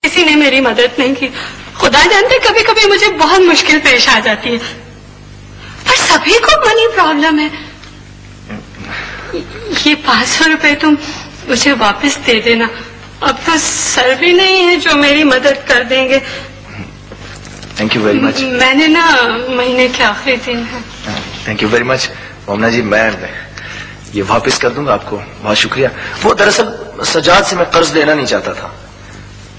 किसी ने मेरी मदद नहीं की। खुदा जानते कभी कभी मुझे बहुत मुश्किल पेश आ जाती है, पर सभी को मनी प्रॉब्लम है। ये 500 रुपए तुम मुझे वापस दे देना। अब तो सर भी नहीं है जो मेरी मदद कर देंगे। Thank you very much. मैंने ना महीने के आखिरी दिन है। थैंक यू वेरी मच मोमना जी, मैं ये वापस कर दूंगा आपको। बहुत शुक्रिया। वो दरअसल सजाद से मैं कर्ज लेना नहीं चाहता था,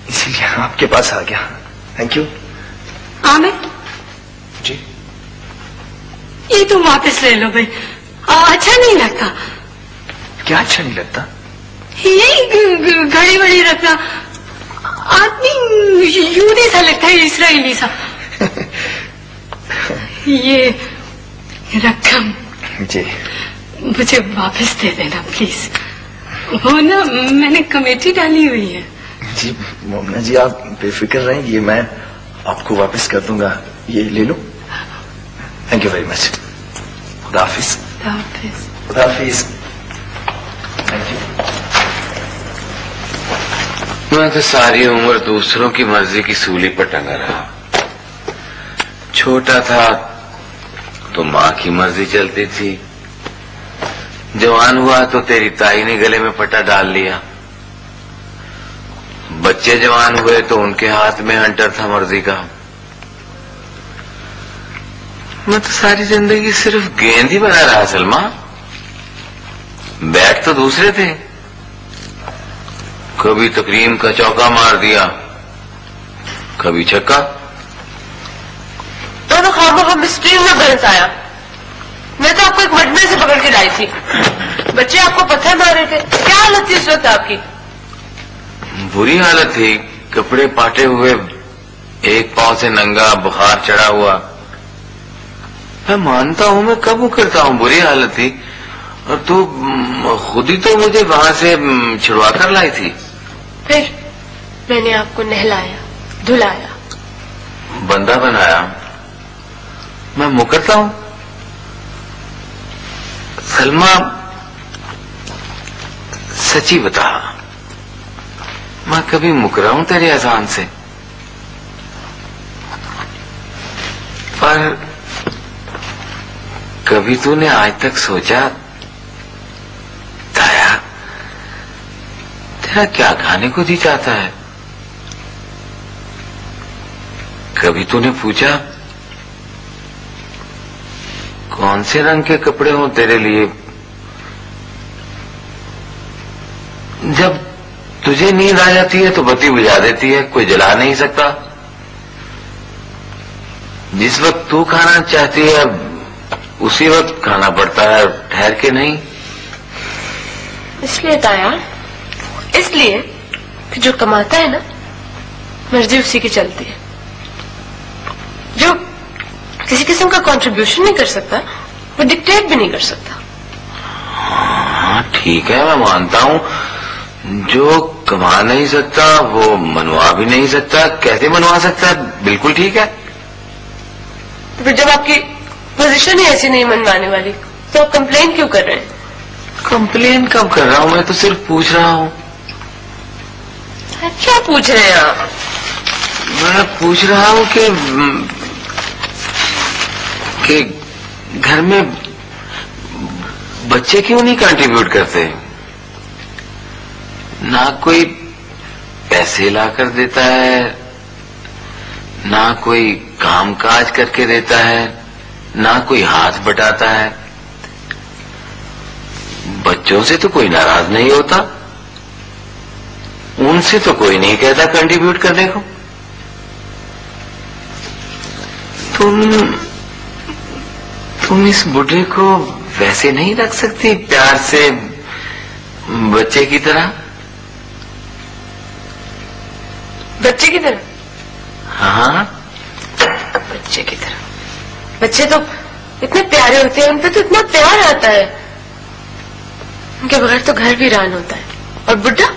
इसीलिए आपके पास आ गया। Thank you. आमिर जी, ये तुम वापस ले लो भाई, अच्छा नहीं लगता। क्या अच्छा नहीं लगता? यही घड़ी वड़ी रखना आदमी यूदी सा लगता है, इसराइली सा। ये रकम जी मुझे वापस दे देना प्लीज। वो ना मैंने कमेटी डाली हुई है। जी मोमना जी, आप बेफिक्र रहें, ये मैं आपको वापस कर दूंगा। ये ले लो। Thank you very much. खुदा हाफिज। खुदा हाफिज। Thank you. मैं तो सारी उम्र दूसरों की मर्जी की सूली पर टंगा रहा। छोटा था तो माँ की मर्जी चलती थी, जवान हुआ तो तेरी ताई ने गले में पट्टा डाल लिया, बच्चे जवान हुए तो उनके हाथ में हंटर था मर्जी का। मैं तो सारी जिंदगी सिर्फ गेंद ही बना रहा सलमा, बैट तो दूसरे थे। कभी तकरीम का चौका मार दिया, कभी छक्का। दोनों खामों मिस्ट्री में बहस आया। मैं तो आपको एक मजमे से पकड़ के लाई थी, बच्चे आपको पत्थर मार रहे थे। क्या हालत थी उस वक्त आपकी? बुरी हालत थी, कपड़े पाटे हुए, एक पांव से नंगा, बुखार चढ़ा हुआ। मैं मानता हूं, मैं कब करता हूं, बुरी हालत थी। और तू खुद ही तो मुझे वहां से छुड़वा कर लाई थी। फिर मैंने आपको नहलाया, धुलाया, बंदा बनाया। मैं मुकरता हूं सलमा, सच्ची बता, मैं कभी मुकरा हूं तेरे एहसान से? पर कभी तूने आज तक सोचा ताया तेरा क्या खाने को जी चाहता है? कभी तूने पूछा कौन से रंग के कपड़े हों तेरे लिए? जब तुझे नींद आ जाती है तो बत्ती बुझा देती है, कोई जला नहीं सकता। जिस वक्त तू खाना चाहती है उसी वक्त खाना पड़ता है, ठहर के नहीं। इसलिए ताया, इसलिए कि जो कमाता है ना, मर्जी उसी की चलती है। जो किसी किस्म का कंट्रीब्यूशन नहीं कर सकता, वो डिक्टेट भी नहीं कर सकता। हाँ ठीक है, मैं मानता हूं, जो कमा नहीं सकता वो मनवा भी नहीं सकता। कैसे मनवा सकता है? बिल्कुल ठीक है। तो फिर जब आपकी पोजीशन ही ऐसी नहीं मनवाने वाली, तो आप कंप्लेन क्यों कर रहे हैं? कंप्लेन कब कर रहा हूं, मैं तो सिर्फ पूछ रहा हूं। क्या पूछ रहे हैं आप? मैं पूछ रहा हूं कि घर में बच्चे क्यों नहीं कंट्रीब्यूट करते? ना कोई पैसे ला कर देता है, ना कोई काम काज करके देता है, ना कोई हाथ बटाता है। बच्चों से तो कोई नाराज नहीं होता, उनसे तो कोई नहीं कहता कंट्रीब्यूट करने को। तुम इस बुढ़े को वैसे नहीं रख सकती, प्यार से बच्चे की तरह? बच्चे की तरह? हाँ, बच्चे की तरह। बच्चे तो इतने प्यारे होते हैं, उन पे तो इतना प्यार आता है, उनके बगैर तो घर वीरान होता है। और बुढ़ा,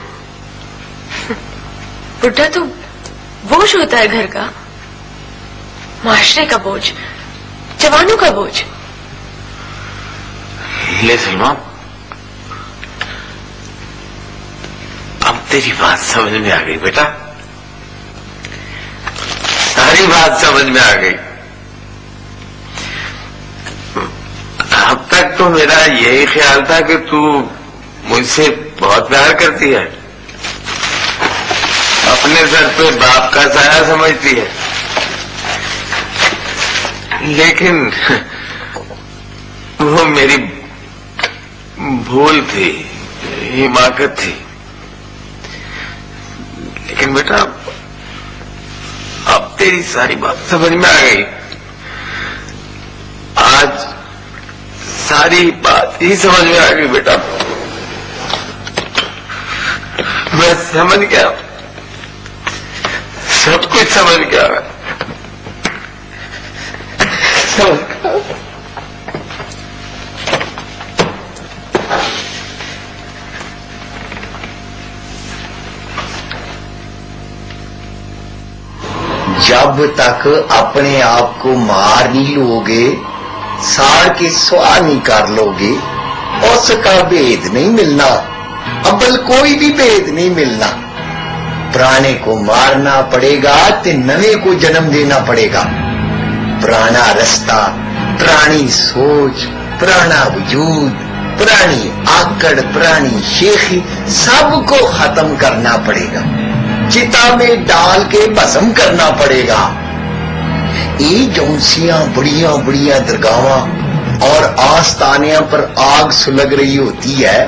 बुढ़ा तो बोझ होता है घर का, माशरे का बोझ, जवानों का बोझ। ले सलमा, अब तेरी बात समझ में आ गई बेटा। सारी बात समझ में आ गई। अब तक तो मेरा यही ख्याल था कि तू मुझसे बहुत प्यार करती है, अपने सर पे बाप का साया समझती है, लेकिन वो मेरी भूल थी, हिमाकत थी। लेकिन बेटा अब तेरी सारी बात समझ में आ गई। आज सारी बात ही समझ में आ गई बेटा। मैं समझ गया, सब कुछ समझ गया। समझ गया। जब तक अपने आप को मार नहीं लोगे, साड़ के स्वाह नहीं कर लोगे, उसका भेद नहीं मिलना। अब्बल कोई भी भेद नहीं मिलना। पुराने को मारना पड़ेगा ते नवे को जन्म देना पड़ेगा। पुराना रास्ता, पुरानी सोच, पुराना वजूद, पुरानी आकड़, पुरानी शेखी, सबको खत्म करना पड़ेगा। चिता में डाल के भस्म करना पड़ेगा। ये जौंसियां बड़िया बड़िया दरगाहां और आस्थानियां पर आग सुलग रही होती है,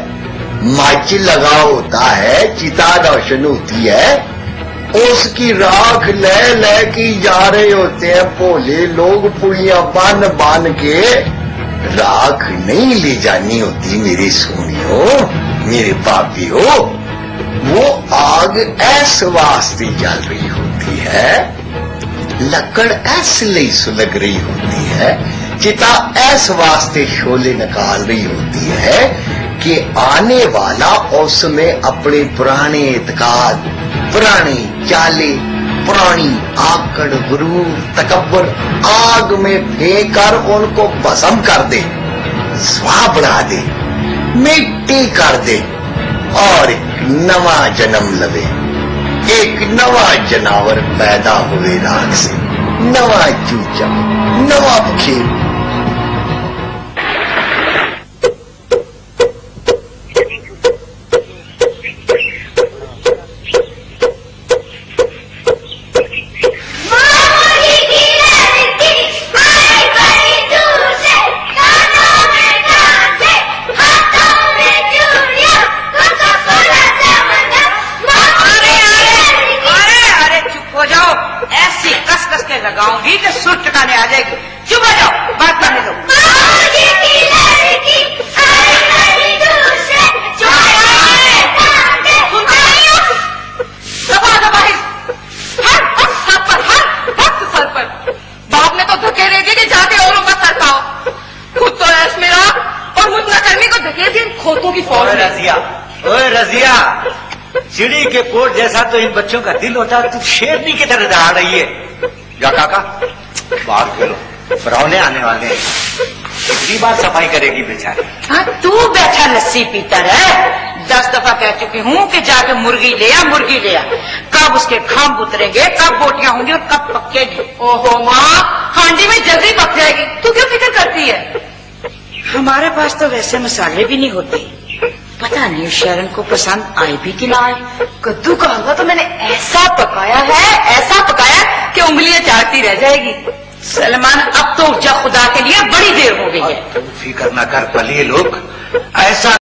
मच लगा होता है, चिता रोशन होती है, उसकी राख ले ले के जा रहे होते हैं भोले लोग। पुड़ियां बांध बांध के राख नहीं ले जानी होती मेरे सोनियो, मेरे पापियो। वो आग ऐस वास्ते जल रही होती है, लकड़ ऐसे सुलग रही होती है, चिता ऐस वास्ते शोले निकाल रही होती है कि आने वाला उसमें अपने पुराने इत्काद, पुरानी चाले, पुरानी आकड़, गुरूर, तकब्बर आग में फेंक कर उनको भस्म कर दे, स्वाह बना दे, मिट्टी कर दे और एक नवा जन्म लवे। एक नवा जनावर पैदा हुए राख से, नवा चूचा, नवा बखेर। लगाऊंगी कि सुर टकाने आ जाएगी। चुप हो जाओ, बात करने दो। बाप ने तो धके दे दी कि जाके औरों का सर पाओ, खुद तो ऐश मेरा और मुझ न करने को धके दी खोतों की फौज। रजिया, ओए रजिया, चिड़ी के कोट जैसा तो इन बच्चों का दिल होता है, तू शेरनी की तरह दहाड़ रही है। जा काका बाहर खेलो, परौने आने वाले हैं, कितनी बार सफाई करेगी बेचारी। हाँ तू बैठा लस्सी पीता रह। 10 दफा कह चुकी हूँ कि जाके मुर्गी ले आ, मुर्गी ले आ। कब उसके खांब उतरेंगे, कब बोटियां होंगी और कब पकेगी। ओहो माँ, हांडी में जल्दी पक जाएगी, तू क्यों फिक्र करती है? हमारे पास तो वैसे मसाले भी नहीं होते। पता नहीं शरण को पसंद आए भी कि ना आए। कद्दू का हलवा तो मैंने ऐसा पकाया है, ऐसा पकाया कि उंगलियां चाटती रह जाएगी। सलमान अब तो जा खुदा के लिए बड़ी देर हो गई है। फिक्र न कर पलिए लोग, ऐसा